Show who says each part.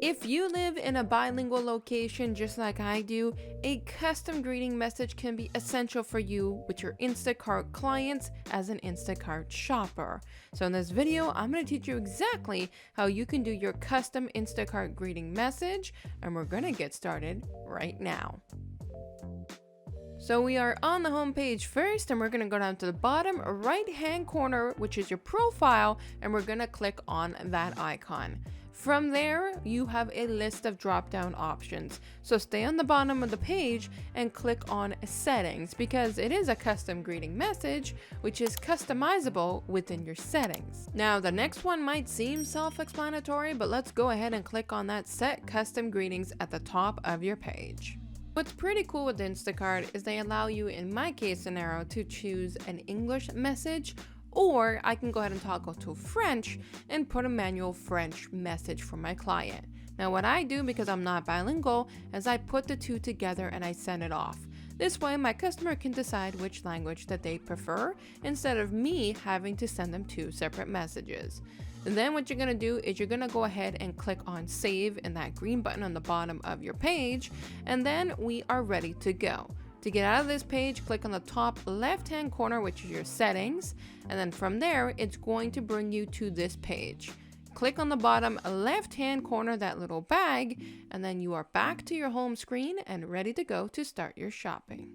Speaker 1: If you live in a bilingual location just like I do, a custom greeting message can be essential for you with your Instacart clients as an Instacart shopper. So in this video, I'm going to teach you exactly how you can do your custom Instacart greeting message, and we're going to get started right now. So we are on the home page first, and we're going to go down to the bottom right hand corner, which is your profile, and we're going to click on that icon. From there, you have a list of drop down options. So stay on the bottom of the page and click on settings, because it is a custom greeting message, which is customizable within your settings. Now, the next one might seem self-explanatory, but let's go ahead and click on that set custom greetings at the top of your page. What's pretty cool with Instacart is they allow you, in my case scenario, to choose an English message, or I can go ahead and toggle to French and put a manual French message for my client. Now what I do, because I'm not bilingual, is I put the two together and I send it off. This way my customer can decide which language that they prefer, instead of me having to send them two separate messages. And then what you're going to do is you're going to go ahead and click on save in that green button on the bottom of your page, and then we are ready to go. To get out of this page, click on the top left hand corner, which is your settings, and then from there it's going to bring you to this page. Click on the bottom left hand corner, that little bag, and then you are back to your home screen and ready to go to start your shopping.